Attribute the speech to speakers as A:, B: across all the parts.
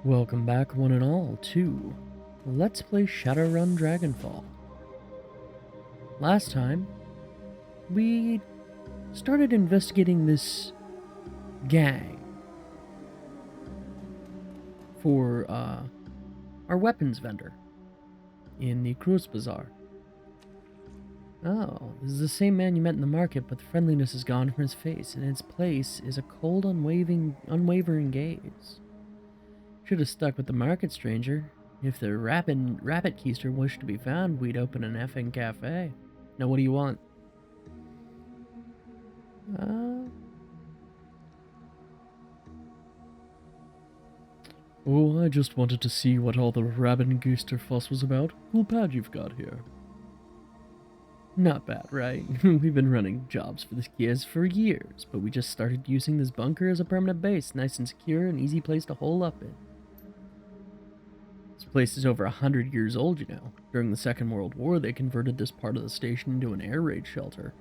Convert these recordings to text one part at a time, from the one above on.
A: Welcome back, one and all, to Let's Play Shadowrun Dragonfall. Last time, we started investigating this gang for our weapons vendor in the Cruise Bazaar. Oh, this is the same man you met in the market, but the friendliness is gone from his face, and in its place is a cold, unwavering gaze. Should have stuck with the market, stranger. If the rabbit keister wished to be found, we'd open an effing cafe. Now, what do you want? Oh, I just wanted to see what all the rabbit and keister fuss was about. Cool pad you've got here. Not bad, right? We've been running jobs for the Kias for years, but we just started using this bunker as a permanent base. Nice and secure, an easy place to hole up in. This place is over 100 years old, you know. During the Second World War, they converted this part of the station into an air raid shelter.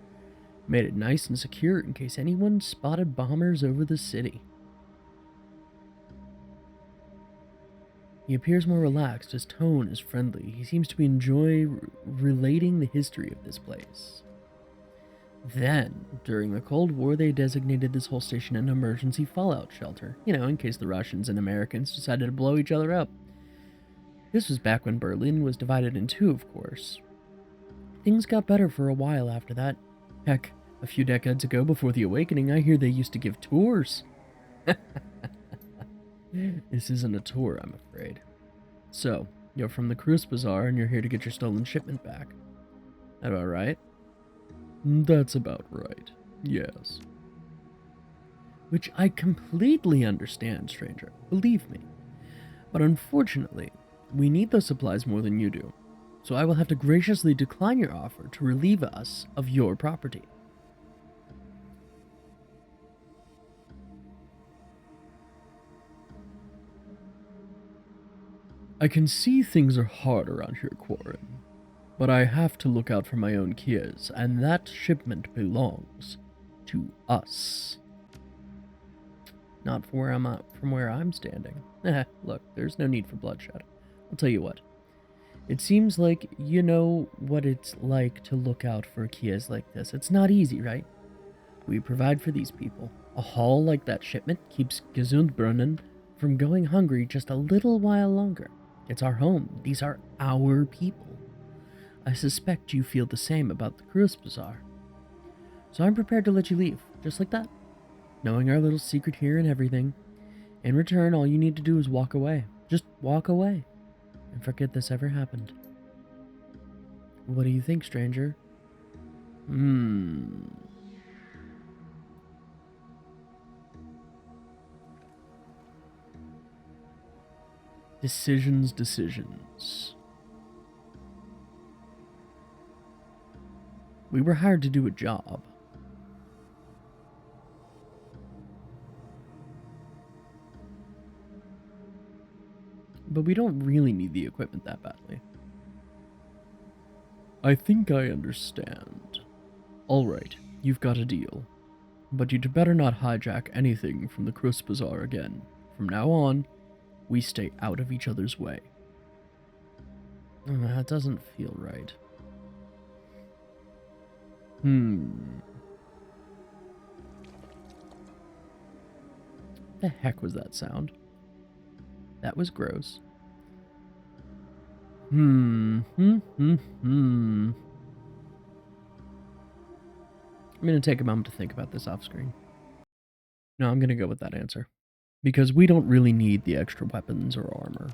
A: Made it nice and secure in case anyone spotted bombers over the city. He appears more relaxed, his tone is friendly. He seems to enjoy relating the history of this place. Then, during the Cold War, they designated this whole station an emergency fallout shelter. You know, in case the Russians and Americans decided to blow each other up. This was back when Berlin was divided in two, of course. Things got better for a while after that. Heck, a few decades ago, before the Awakening, I hear they used to give tours. This isn't a tour, I'm afraid. So, you're from the Cruise Bazaar and you're here to get your stolen shipment back. That about right? That's about right, yes. Which I completely understand, stranger, believe me. But unfortunately, we need those supplies more than you do, so I will have to graciously decline your offer to relieve us of your property. I can see things are hard around here, Quarren, but I have to look out for my own Kias, and that shipment belongs to us. Not from where I'm standing. Look, there's no need for bloodshed. I'll tell you what. It seems like you know what it's like to look out for Kias like this. It's not easy, right? We provide for these people. A haul like that shipment keeps Gesundbrunnen from going hungry just a little while longer. It's our home. These are our people. I suspect you feel the same about the Cruise Bazaar. So I'm prepared to let you leave, just like that. Knowing our little secret here and everything. In return, all you need to do is walk away. Just walk away. And forget this ever happened. What do you think, stranger? Decisions. We were hired to do a job. But we don't really need the equipment that badly. I think I understand. Alright, you've got a deal. But you'd better not hijack anything from the Cruise Bazaar again. From now on, we stay out of each other's way. That doesn't feel right. The heck was that sound? That was gross. I'm gonna take a moment to think about this off screen. No, I'm gonna go with that answer. Because we don't really need the extra weapons or armor.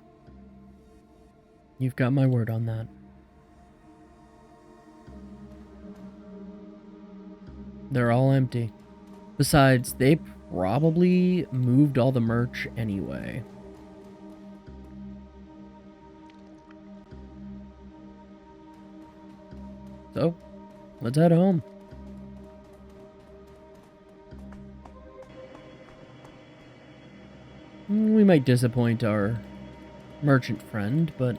A: You've got my word on that. They're all empty. Besides, they probably moved all the merch anyway. So, let's head home. We might disappoint our merchant friend, but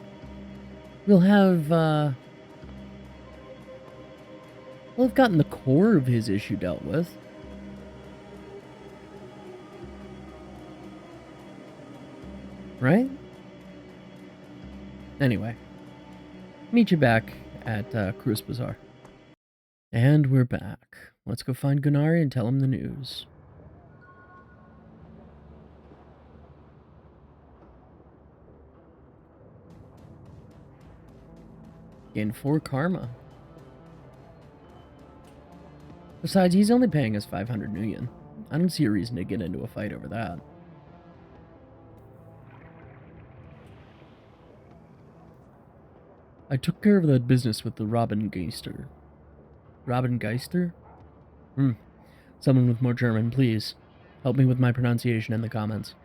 A: we'll have gotten the core of his issue dealt with. right? Anyway, meet you back at Cruise Bazaar. And we're back. Let's go find Gunari and tell him the news. Gain 4 karma. Besides, he's only paying us 500 million. I don't see a reason to get into a fight over that. I took care of that business with the Robin Geister. Robin Geister? Someone with more German, please. Help me with my pronunciation in the comments.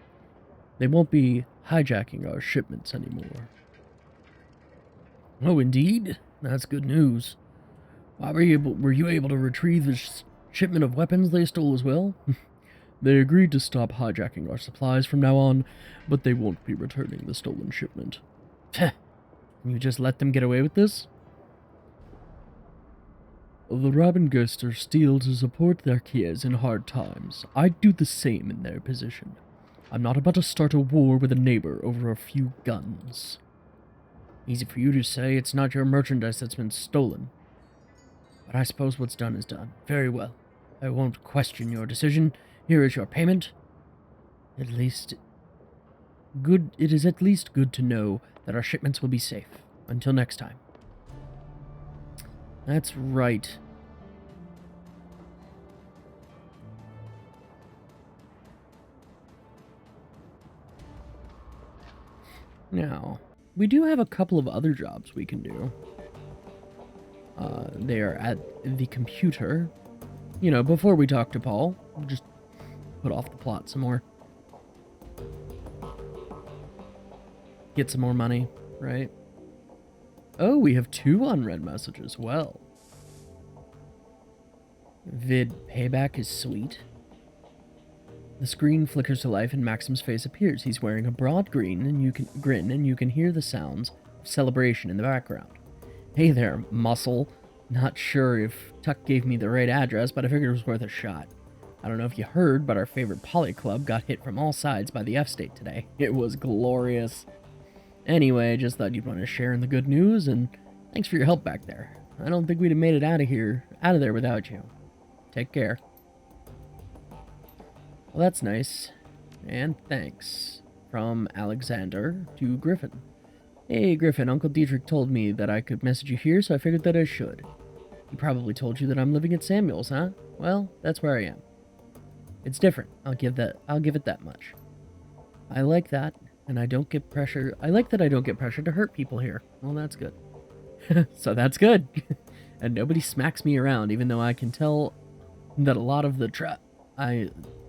A: They won't be hijacking our shipments anymore. Oh, indeed? That's good news. Why were you able to retrieve the shipment of weapons they stole as well? They agreed to stop hijacking our supplies from now on, but they won't be returning the stolen shipment. You just let them get away with this? The Robin Geister steal to support their kids in hard times. I'd do the same in their position. I'm not about to start a war with a neighbor over a few guns. Easy for you to say, it's not your merchandise that's been stolen. But I suppose what's done is done. Very well. I won't question your decision. Here is your payment. It is at least good to know that our shipments will be safe. Until next time. That's right. Now, we do have a couple of other jobs we can do. They are at the computer. You know, before we talk to Paul, we'll just put off the plot some more. Get some more money, right? Oh, we have 2 unread messages. Well. Vid payback is sweet. The screen flickers to life and Maxim's face appears. He's wearing a broad grin and you can hear the sounds of celebration in the background. Hey there, muscle. Not sure if Tuck gave me the right address, but I figured it was worth a shot. I don't know if you heard, but our favorite poly club got hit from all sides by the F-State today. It was glorious. Anyway, I just thought you'd want to share in the good news, and thanks for your help back there. I don't think we'd have made it out of there without you. Take care. Well, that's nice. And thanks. From Alexander to Griffin. Hey, Griffin, Uncle Dietrich told me that I could message you here, so I figured that I should. He probably told you that I'm living at Samuel's, huh? Well, that's where I am. It's different. I'll give it that much. I like that, and I don't get pressure. I like that I don't get pressure to hurt people here. Well, that's good. So that's good. And nobody smacks me around, even though I can tell that a lot of the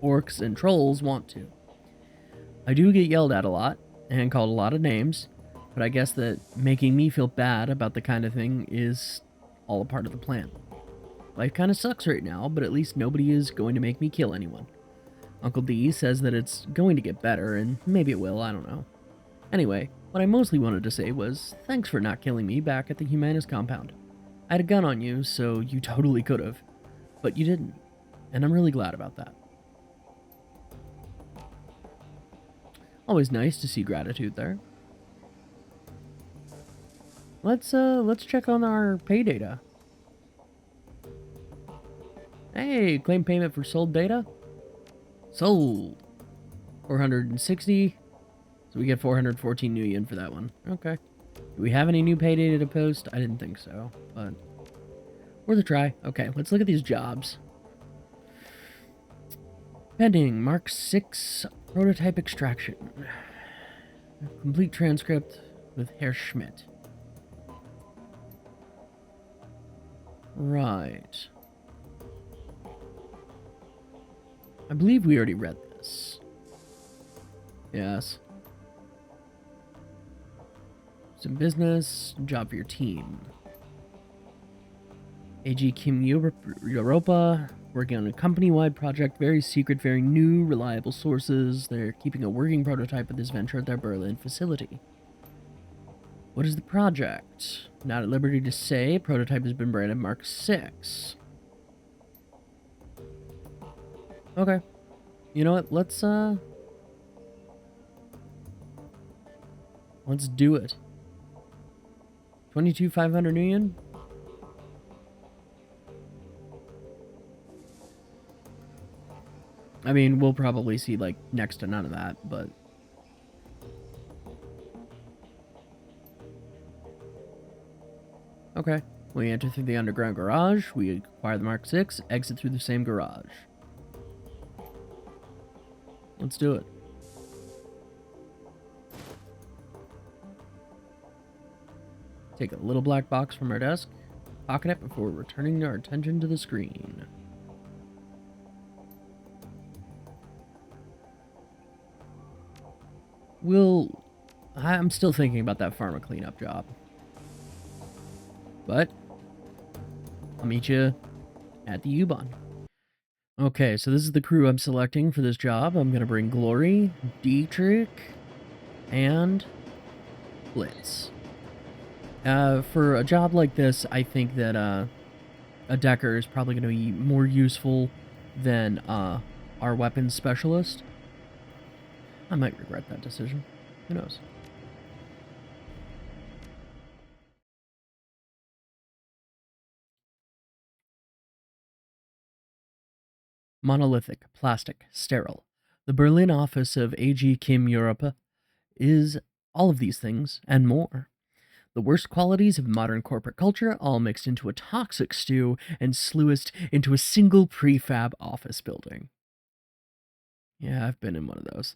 A: orcs and trolls want to. I do get yelled at a lot, and called a lot of names, but I guess that making me feel bad about the kind of thing is all a part of the plan. Life kind of sucks right now, but at least nobody is going to make me kill anyone. Uncle D says that it's going to get better, and maybe it will, I don't know. Anyway, what I mostly wanted to say was, thanks for not killing me back at the Humanus compound. I had a gun on you, so you totally could have. But you didn't, and I'm really glad about that. Always nice to see gratitude there. Let's check on our pay data. Hey, claim payment for sold data? Sold. 460. So we get 414 new yen for that one. Okay. Do we have any new pay data to post? I didn't think so, but worth a try. Okay, let's look at these jobs. Pending, Mark 6 prototype extraction. Complete transcript with Herr Schmidt. Right. I believe we already read this. Yes. Some business, job for your team. AG Kim Europa, working on a company-wide project, very secret, very new, reliable sources. They're keeping a working prototype of this venture at their Berlin facility. What is the project? Not at liberty to say. Prototype has been branded Mark 6. Okay. You know what? Let's Let's do it. 22,500 yen? I mean, we'll probably see, like, next to none of that, but... Okay. We enter through the underground garage, we acquire the Mark 6, exit through the same garage. Let's do it. Take a little black box from our desk, pocket it before returning our attention to the screen. I'm still thinking about that pharma cleanup job. But I'll meet you at the U-Bahn. Okay, so this is the crew I'm selecting for this job. I'm going to bring Glory, Dietrich, and Blitz. For a job like this, I think that a Decker is probably going to be more useful than our weapons specialist. I might regret that decision. Who knows? Monolithic, plastic, sterile. The Berlin office of AG Kim Europa is all of these things and more. The worst qualities of modern corporate culture all mixed into a toxic stew and sluiced into a single prefab office building. Yeah, I've been in one of those.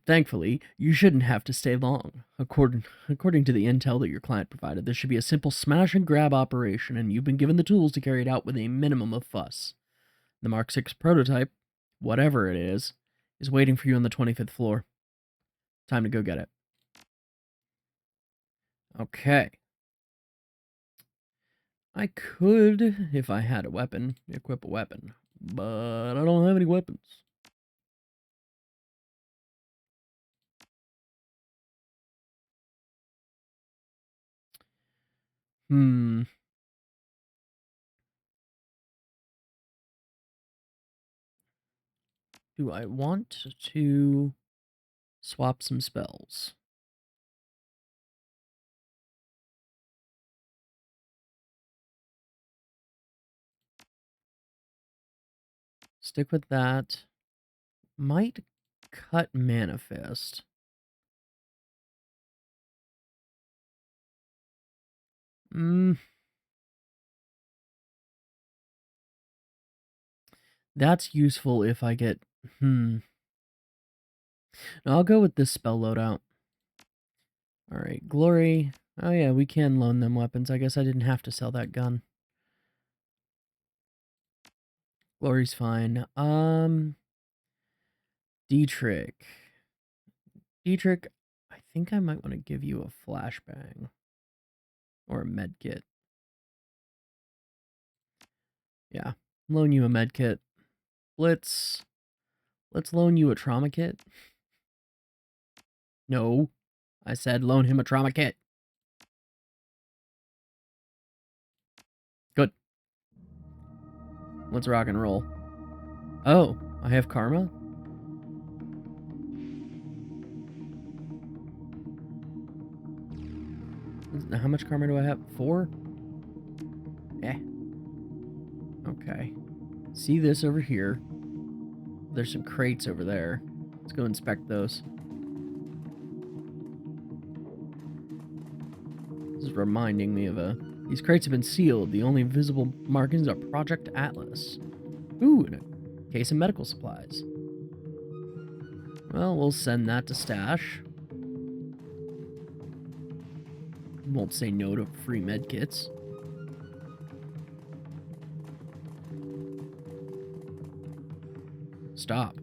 A: Thankfully, you shouldn't have to stay long. According to the intel that your client provided, this should be a simple smash and grab operation, and you've been given the tools to carry it out with a minimum of fuss. The Mark 6 prototype, whatever it is waiting for you on the 25th floor. Time to go get it. Okay. I could, if I had a weapon, equip a weapon, but I don't have any weapons. Do I want to swap some spells? Stick with that. Might cut Manifest. That's useful if I get... No, I'll go with this spell loadout. Alright, Glory. Oh yeah, we can loan them weapons. I guess I didn't have to sell that gun. Glory's fine. Dietrich. Dietrich, I think I might want to give you a flashbang. Or a med kit. Yeah, loan you a med kit. Let's loan you a trauma kit. No, I said loan him a trauma kit. Good. Let's rock and roll. Oh, I have karma? How much karma do I have? 4? Eh. Okay. See this over here. There's some crates over there. Let's go inspect those. This is reminding me of these crates have been sealed. The only visible markings are Project Atlas. Ooh, and a case of medical supplies. Well, we'll send that to stash. Won't say no to free med kits. Stop.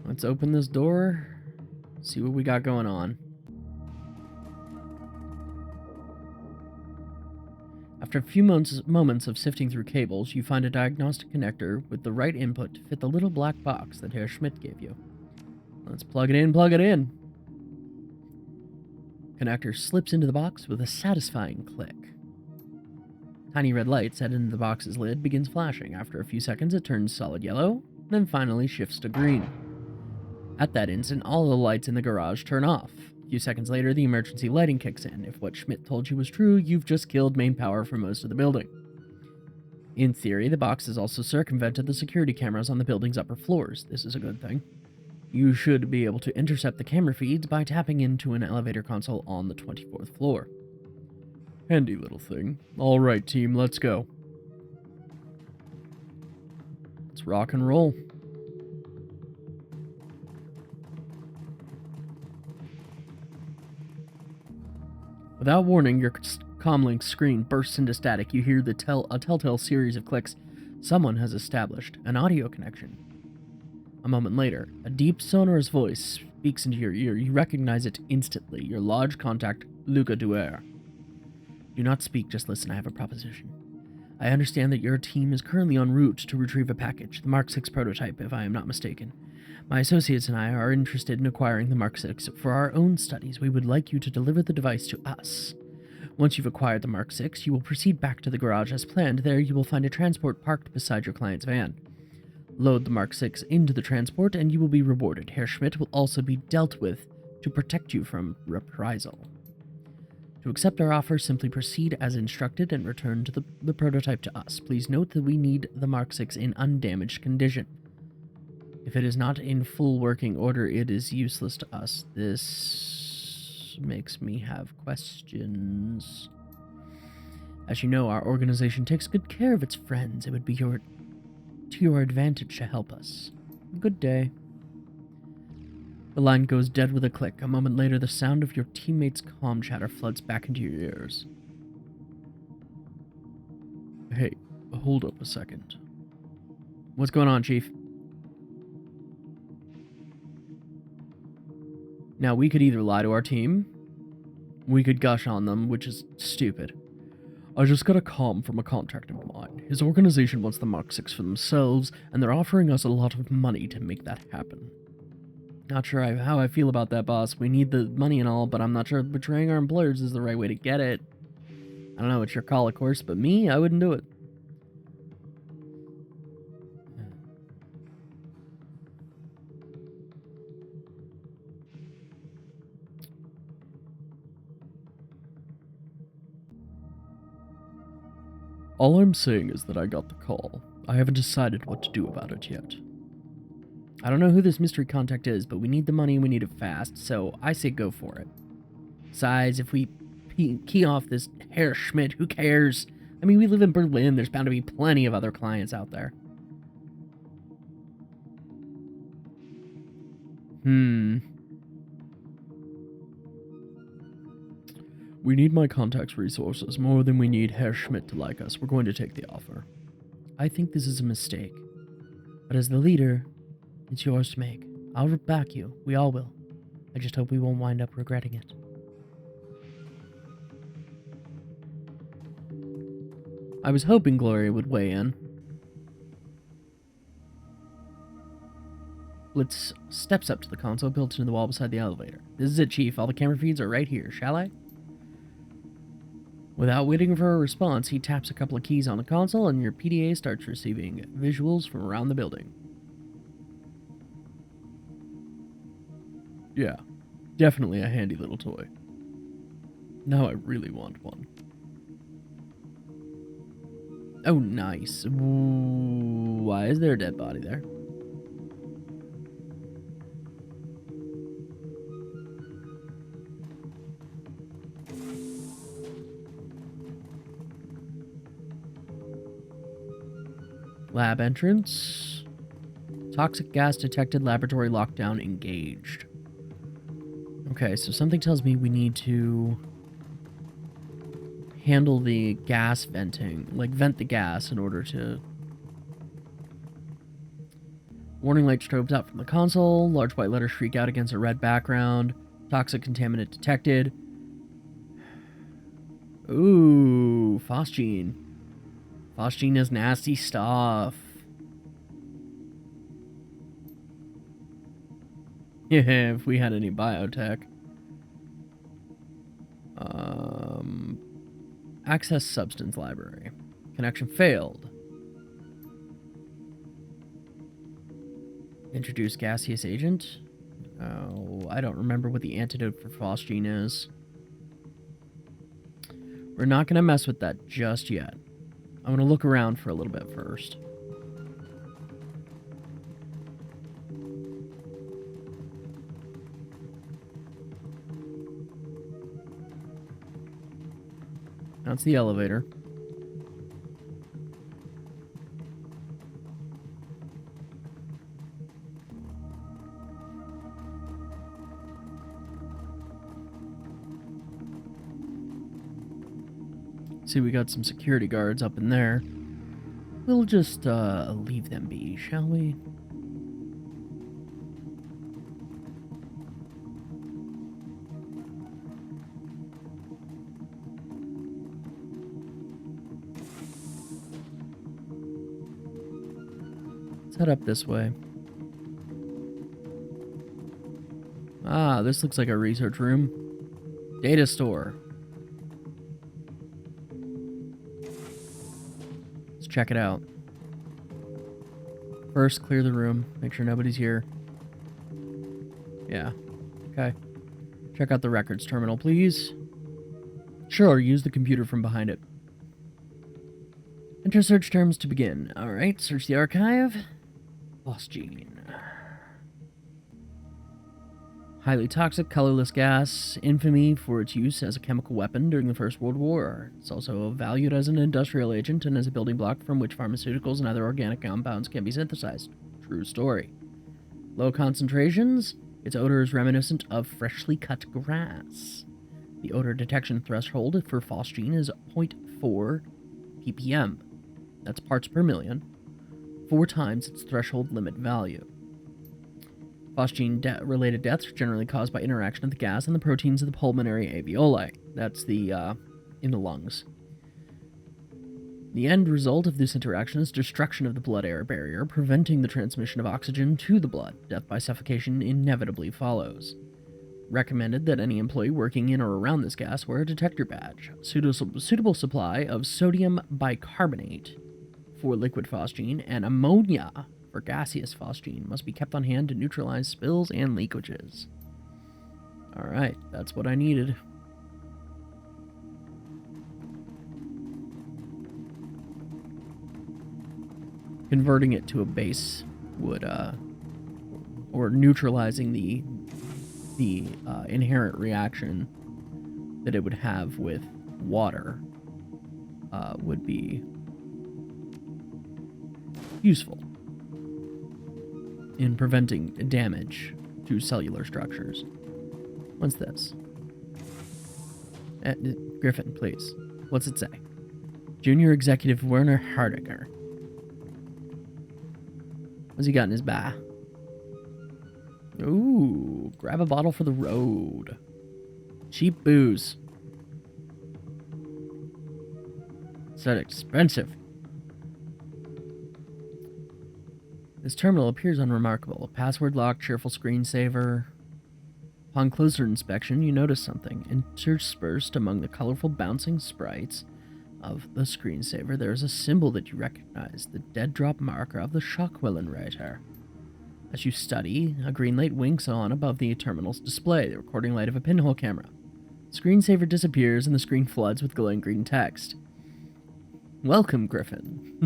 A: Let's open this door, see what we got going on. After a few moments of sifting through cables, you find a diagnostic connector with the right input to fit the little black box that Herr Schmidt gave you. Let's plug it in, Connector slips into the box with a satisfying click. Tiny red light set into the box's lid begins flashing. After a few seconds, it turns solid yellow, then finally shifts to green. At that instant, all the lights in the garage turn off. A few seconds later, the emergency lighting kicks in. If what Schmidt told you was true, you've just killed main power for most of the building. In theory, the box has also circumvented the security cameras on the building's upper floors. This is a good thing. You should be able to intercept the camera feeds by tapping into an elevator console on the 24th floor. Handy little thing. Alright, team, let's go. Let's rock and roll. Without warning, your comlink screen bursts into static. You hear a telltale series of clicks. Someone has established an audio connection. A moment later, a deep, sonorous voice speaks into your ear. You recognize it instantly. Your lodge contact, Luca Duer. Do not speak, just listen. I have a proposition. I understand that your team is currently en route to retrieve a package, the Mark 6 prototype, if I am not mistaken. My associates and I are interested in acquiring the Mark 6 for our own studies. We would like you to deliver the device to us. Once you've acquired the Mark 6, you will proceed back to the garage as planned. There you will find a transport parked beside your client's van. Load the Mark 6 into the transport and you will be rewarded. Herr Schmidt will also be dealt with to protect you from reprisal. To accept our offer, simply proceed as instructed and return to the prototype to us. Please note that we need the Mark 6 in undamaged condition. If it is not in full working order, it is useless to us. This makes me have questions. As you know, our organization takes good care of its friends. It would be to your advantage to help us. Good day. The line goes dead with a click. A moment later, the sound of your teammates' comm chatter floods back into your ears. Hey, hold up a second. What's going on, Chief? Now, we could either lie to our team, we could gush on them, which is stupid. I just got a comm from a contact of mine. His organization wants the Mark 6 for themselves, and they're offering us a lot of money to make that happen. Not sure how I feel about that, boss. We need the money and all, but I'm not sure if betraying our employers is the right way to get it. I don't know, it's your call, of course, but me, I wouldn't do it. All I'm saying is that I got the call. I haven't decided what to do about it yet. I don't know who this mystery contact is, but we need the money and we need it fast, so I say go for it. Besides, if we key off this Herr Schmidt, who cares? I mean, we live in Berlin, there's bound to be plenty of other clients out there. We need my contact's resources more than we need Herr Schmidt to like us. We're going to take the offer. I think this is a mistake. But as the leader, it's yours to make. I'll back you. We all will. I just hope we won't wind up regretting it. I was hoping Gloria would weigh in. Blitz steps up to the console built into the wall beside the elevator. This is it, Chief. All the camera feeds are right here. Shall I? Without waiting for a response, he taps a couple of keys on the console and your PDA starts receiving visuals from around the building. Yeah, definitely a handy little toy. Now I really want one. Oh, nice. Ooh, why is there a dead body there? Lab entrance. Toxic gas detected. Laboratory lockdown engaged. Okay, so something tells me we need to handle the gas venting. Like, vent the gas in order to... Warning light strobes out from the console. Large white letters shriek out against a red background. Toxic contaminant detected. Ooh, phosgene. Phosgene is nasty stuff. Yeah, if we had any biotech. Access substance library. Connection failed. Introduce gaseous agent. Oh, I don't remember what the antidote for phosgene is. We're not going to mess with that just yet. I'm going to look around for a little bit first. That's the elevator. See, we got some security guards up in there. We'll just leave them be, shall we? Let's head up this way. Ah, this looks like a research room. Data store. Check it out. First, clear the room. Make sure nobody's here. Yeah. Okay. Check out the records terminal, please. Sure, use the computer from behind it. Enter search terms to begin. Alright, search the archive. Phosgene. Highly toxic, colorless gas, infamy for its use as a chemical weapon during the First World War. It's also valued as an industrial agent and as a building block from which pharmaceuticals and other organic compounds can be synthesized. True story. Low concentrations, its odor is reminiscent of freshly cut grass. The odor detection threshold for phosgene is 0.4 ppm. That's parts per million, 4 times its threshold limit value. Phosgene-related deaths are generally caused by interaction of the gas and the proteins of the pulmonary alveoli. That's the, in the lungs. The end result of this interaction is destruction of the blood-air barrier, preventing the transmission of oxygen to the blood. Death by suffocation inevitably follows. Recommended that any employee working in or around this gas wear a detector badge. Suitable supply of sodium bicarbonate for liquid phosgene and ammonia for gaseous phosgene must be kept on hand to neutralize spills and leakages. Alright, that's what I needed. Converting it to a base would, or neutralizing the inherent reaction that it would have with water, would be useful in preventing damage to cellular structures. What's this? Griffin, please. What's it say? Junior Executive Werner Hardiger. What's he got in his bag? Ooh, grab a bottle for the road. Cheap booze. So expensive. This terminal appears unremarkable. A password lock, cheerful screensaver. Upon closer inspection, you notice something. Interspersed among the colorful bouncing sprites of the screensaver, there is a symbol that you recognize, the dead drop marker of the Shockwellenreiter. As you study, a green light winks on above the terminal's display, the recording light of a pinhole camera. The screensaver disappears and the screen floods with glowing green text. Welcome, Griffin.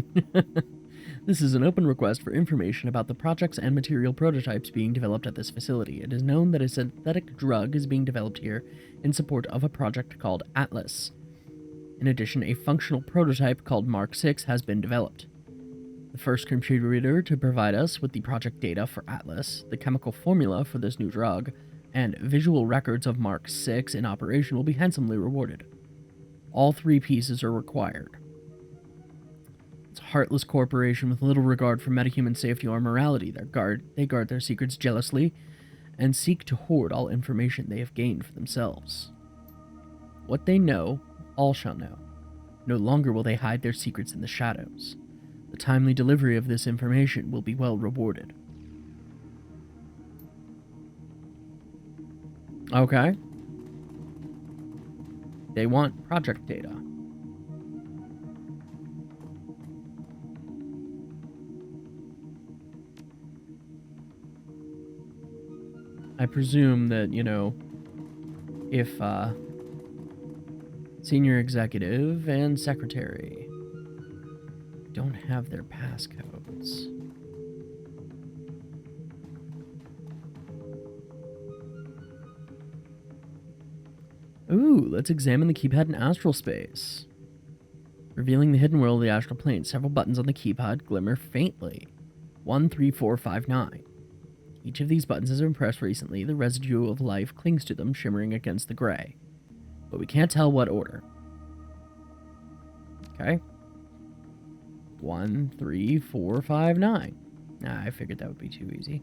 A: This is an open request for information about the projects and material prototypes being developed at this facility. It is known that a synthetic drug is being developed here in support of a project called Atlas. In addition, a functional prototype called Mark 6 has been developed. The first contributor to provide us with the project data for Atlas, the chemical formula for this new drug, and visual records of Mark 6 in operation will be handsomely rewarded. All 3 pieces are required. It's a heartless corporation with little regard for metahuman safety or morality. They guard their secrets jealously and seek to hoard all information they have gained for themselves. What they know, all shall know. No longer will they hide their secrets in the shadows. The timely delivery of this information will be well rewarded. Okay. They want project data. I presume that, you know, if senior executive and secretary don't have their passcodes. Ooh, let's examine the keypad in astral space. Revealing the hidden world of the astral plane, several buttons on the keypad glimmer faintly. 1, 3, 4, 5, 9. Each of these buttons has been pressed recently. The residue of life clings to them, shimmering against the gray. But we can't tell what order. Okay. 1, 3, 4, 5, 9. Nah, I figured that would be too easy.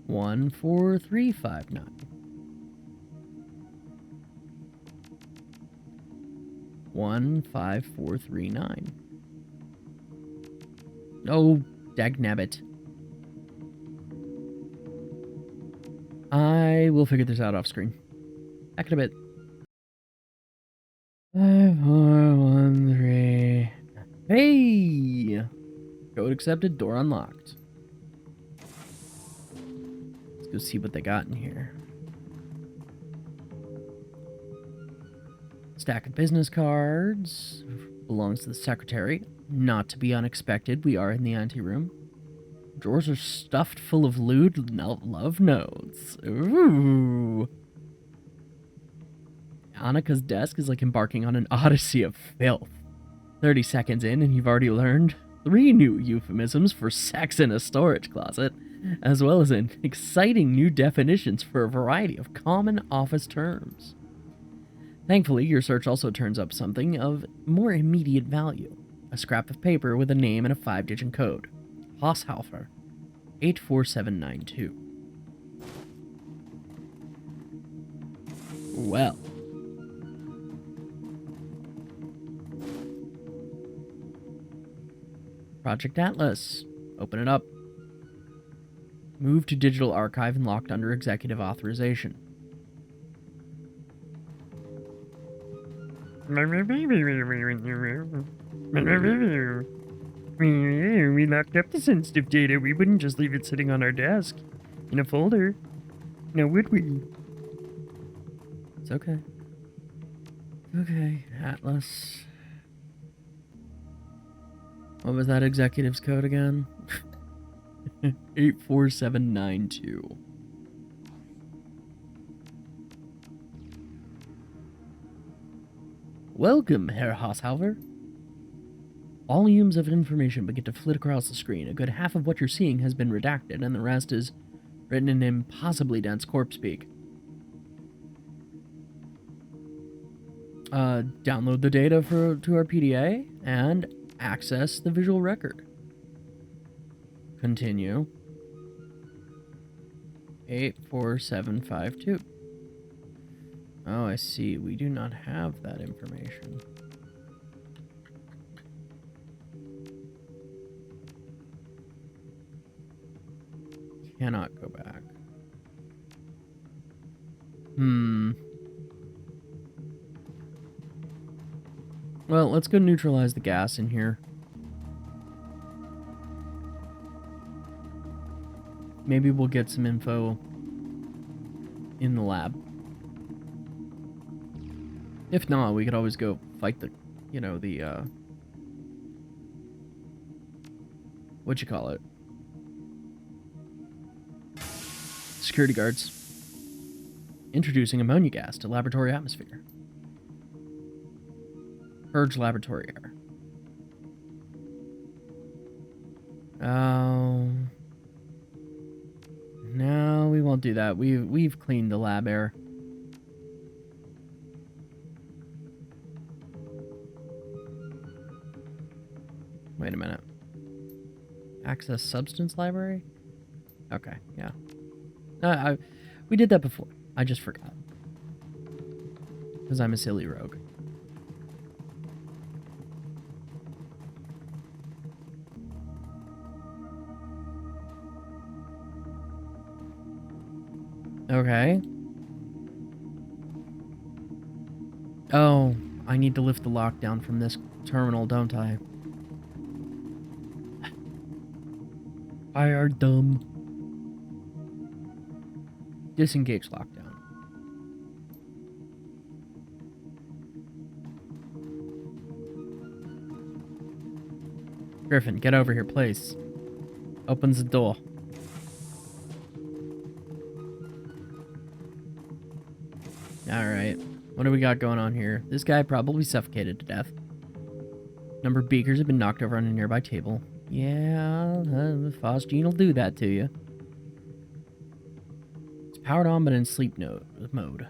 A: One, 4, 3, 5, 9. 1, 5, 4, 3, 9. Oh, dagnabbit. I will figure this out off screen. Back in a bit. 5, 4, 1, 3. Hey! Code accepted, door unlocked. Let's go see what they got in here. Stack of business cards. Belongs to the secretary. Not to be unexpected, we are in the anteroom. Drawers are stuffed full of lewd love notes. Ooh. Annika's desk is like embarking on an odyssey of filth. 30 seconds in and you've already learned 3 new euphemisms for sex in a storage closet, as well as an exciting new definitions for a variety of common office terms. Thankfully, your search also turns up something of more immediate value. A scrap of paper with a name and a 5-digit code. Haushalfer, 84792. Well. Project Atlas. Open it up. Move to digital archive and locked under executive authorization. We locked up the sensitive data. We wouldn't just leave it sitting on our desk in a folder. Now would we? It's okay. Okay, Atlas. What was that executive's code again? 84792. Welcome, Herr Haushalfer. Volumes of information begin to flit across the screen. A good half of what you're seeing has been redacted, and the rest is written in impossibly dense corpse speak. Download the data to our PDA and access the visual record. Continue. 84752. Oh, I see. We do not have that information. Cannot go back. Well, let's go neutralize the gas in here. Maybe we'll get some info in the lab. If not, we could always go fight the, you know, the, what'd you call it? Security guards. Introducing ammonia gas to laboratory atmosphere. Purge laboratory air. Oh. No, we won't do that. We've cleaned the lab air. Wait a minute. Access substance library? Okay, yeah. We did that before. I just forgot. Because I'm a silly rogue. Okay. Oh, I need to lift the lockdown from this terminal, don't I? I are dumb. Disengage lockdown. Griffin, get over here, please. Opens the door. Alright. What do we got going on here? This guy probably suffocated to death. Number of beakers have been knocked over on a nearby table. Yeah, the phosgene will do that to you. It's powered on but in sleep mode.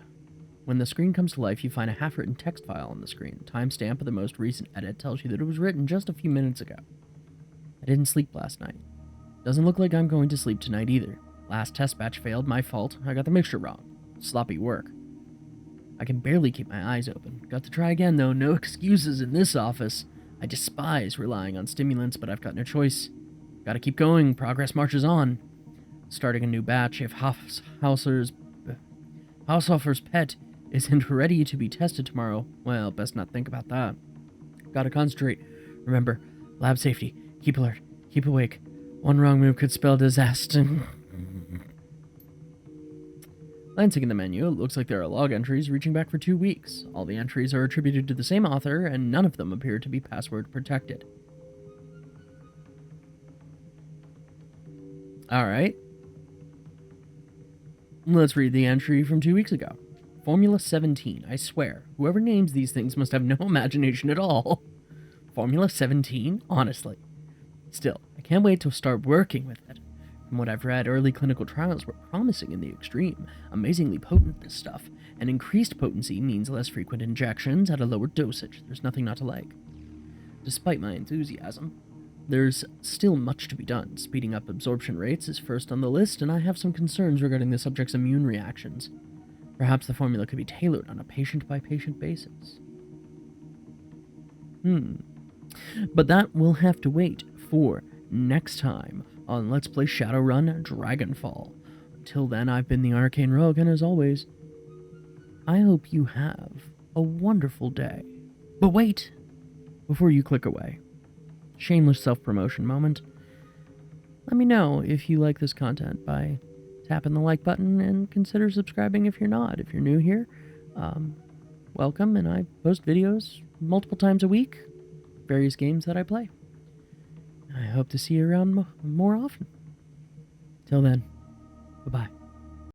A: When the screen comes to life, you find a half-written text file on the screen. Timestamp of the most recent edit tells you that it was written just a few minutes ago. I didn't sleep last night. Doesn't look like I'm going to sleep tonight either. Last test batch failed, my fault. I got the mixture wrong. Sloppy work. I can barely keep my eyes open. Got to try again though, no excuses in this office. I despise relying on stimulants, but I've got no choice. Gotta keep going, progress marches on. Starting a new batch if Haushofer's pet isn't ready to be tested tomorrow. Well, best not think about that. Gotta concentrate. Remember, lab safety. Keep alert. Keep awake. One wrong move could spell disaster. Glancing in the menu, it looks like there are log entries reaching back for 2 weeks. All the entries are attributed to the same author, and none of them appear to be password protected. Alright. Let's read the entry from 2 weeks ago. Formula 17, I swear. Whoever names these things must have no imagination at all. Formula 17? Honestly. Still, I can't wait to start working with it. From what I've read, early clinical trials were promising in the extreme. Amazingly potent, this stuff. And increased potency means less frequent injections at a lower dosage. There's nothing not to like. Despite my enthusiasm, there's still much to be done. Speeding up absorption rates is first on the list, and I have some concerns regarding the subject's immune reactions. Perhaps the formula could be tailored on a patient-by-patient basis. But that will have to wait for next time on Let's Play Shadowrun Dragonfall. Until then, I've been the Arcane Rogue, and as always, I hope you have a wonderful day. But wait! Before you click away, shameless self-promotion moment. Let me know if you like this content by tapping the like button, and consider subscribing if you're not. If you're new here, welcome, and I post videos multiple times a week, various games that I play. I hope to see you around more often. Till then, bye-bye.